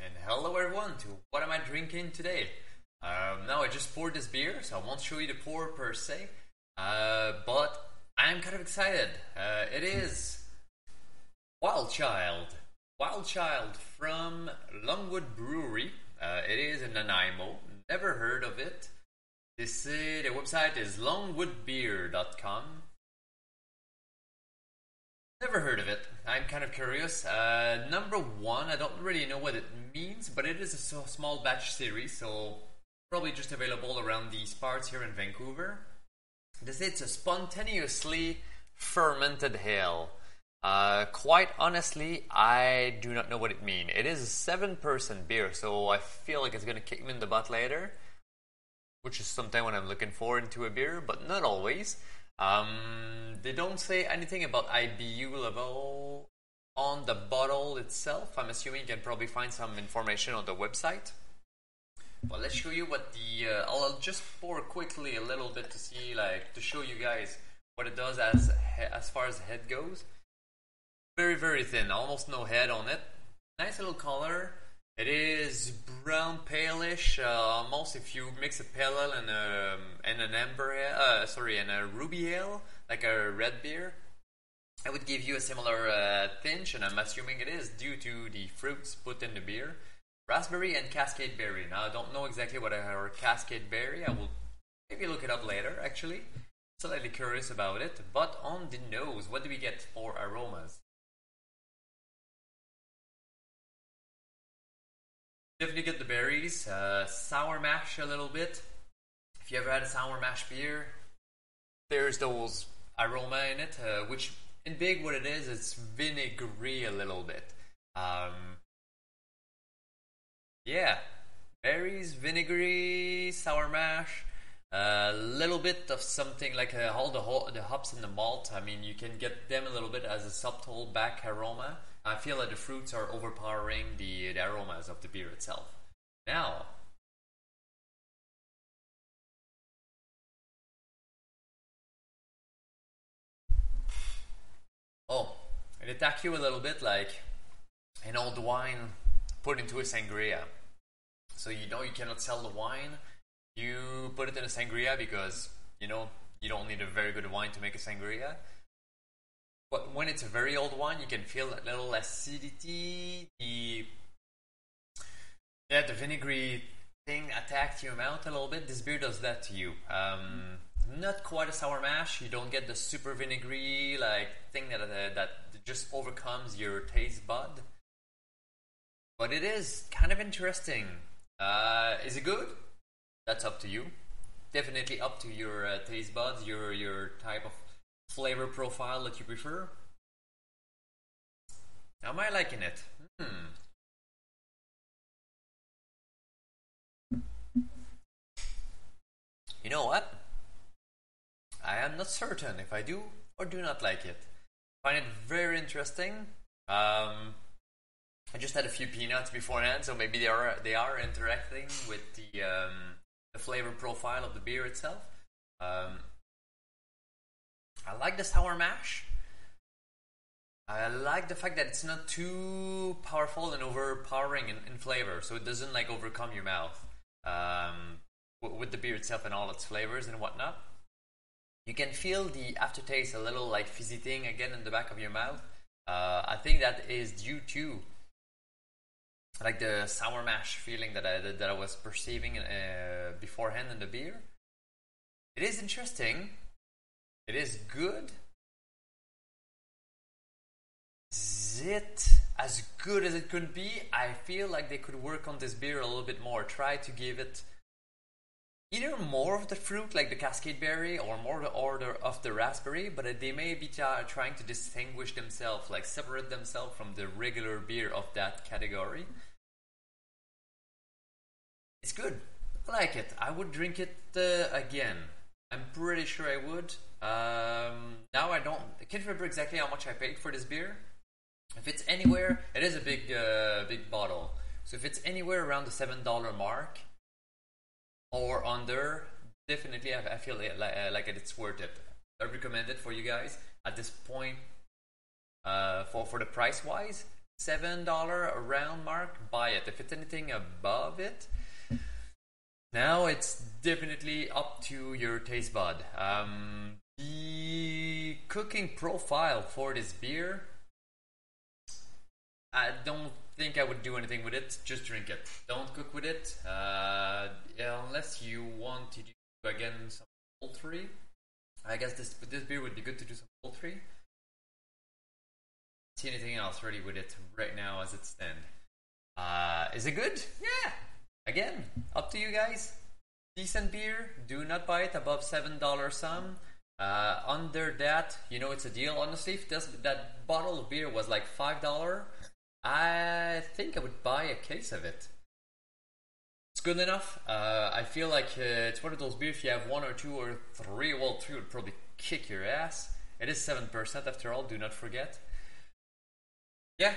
and hello everyone to what am I drinking today. Now I just poured this beer, so I won't show you the pour per se, but I'm kind of excited. It is Wild Child from Longwood Brewery. It is in Nanaimo. Never heard of it. The website is longwoodbeer.com. Never heard of it. I'm kind of curious. Number one, I don't really know what it means, but it is a small batch series, so probably just available around these parts here in Vancouver. They say it's a spontaneously fermented ale. Quite honestly, I do not know what it means. It is a 7% beer, so I feel like it's going to kick me in the butt later, which is something when I'm looking forward to a beer, but not always. They don't say anything about IBU level on the bottle itself. I'm assuming you can probably find some information on the website. But let's show you what I'll just pour quickly a little bit to see, to show you guys what it does as far as the head goes. Very, very thin, almost no head on it. Nice little color. It is brown palish, almost if you mix a pale ale and an amber ale, and a ruby ale, like a red beer, I would give you a similar tinge, and I'm assuming it is due to the fruits put in the beer. Raspberry and cascade berry. Now I don't know exactly what are cascade berry. I will maybe look it up later, actually. Slightly curious about it. But on the nose, what do we get for aromas? Definitely get the berries, sour mash a little bit. If you ever had a sour mash beer, there's those aroma in it, which in big what it is, it's vinegary a little bit. Yeah, berries, vinegary, sour mash, a little bit of something like all the hops and the malt. I mean, you can get them a little bit as a subtle back aroma. I feel that the fruits are overpowering the aromas of the beer itself. Now, it attack you a little bit like an old wine put into a sangria. So you cannot sell the wine. You put it in a sangria because you don't need a very good wine to make a sangria. But when it's a very old wine, you can feel that little acidity, the vinegary thing attacked your mouth a little bit. This beer does that to you. Not quite a sour mash. You don't get the super vinegary thing that just overcomes your taste bud. But it is kind of interesting. Is it good? That's up to you. Definitely up to your taste buds, your type of flavor profile that you prefer. Am I liking it? You know what? I am not certain if I do or do not like it. I find it very interesting. I just had a few peanuts beforehand, so maybe they are interacting with the flavor profile of the beer itself. I like the sour mash. I like the fact that it's not too powerful and overpowering in flavor, so it doesn't overcome your mouth with the beer itself and all its flavors and whatnot. You can feel the aftertaste a little fizzy thing again in the back of your mouth. I think that is due to the sour mash feeling that I was perceiving beforehand in the beer. It is interesting. It is good. Is it as good as it could be? I feel like they could work on this beer a little bit more. Try to give it either more of the fruit, like the cascade berry, or more the order of the raspberry, but they may be trying to distinguish themselves, separate themselves from the regular beer of that category. It's good. I like it. I would drink it again. I'm pretty sure I would. Now I can't remember exactly how much I paid for this beer. If it's anywhere, it is a big bottle. So if it's anywhere around the $7 mark or under, definitely I feel like it's worth it. I recommend it for you guys at this point. For the price wise, $7 around mark, buy it. If it's anything above it, now it's definitely up to your taste bud. The cooking profile for this beer, I don't think I would do anything with it. Just drink it. Don't cook with it. Yeah, unless you want to do again some poultry. I guess this beer would be good to do some poultry. See anything else really with it right now as it stands? Is it good? Yeah. Again, up to you guys. Decent beer. Do not buy it above $7 some. Under that, it's a deal. Honestly, if that bottle of beer was like $5, I think I would buy a case of it. It's good enough. I feel like it's one of those beers. If you have one or two or three, well, three would probably kick your ass. It is 7% after all. Do not forget. Yeah,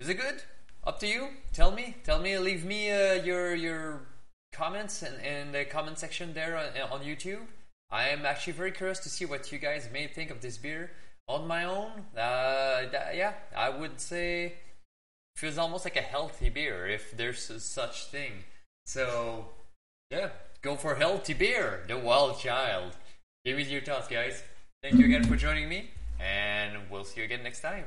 is it good? Up to you. Tell me. Leave me your comments in the comment section there on YouTube. I am actually very curious to see what you guys may think of this beer. On my own, yeah, I would say feels almost like a healthy beer if there's such thing. So yeah, go for healthy beer. The Wild Child. Give me your thoughts, guys. Thank you again for joining me, and we'll see you again next time.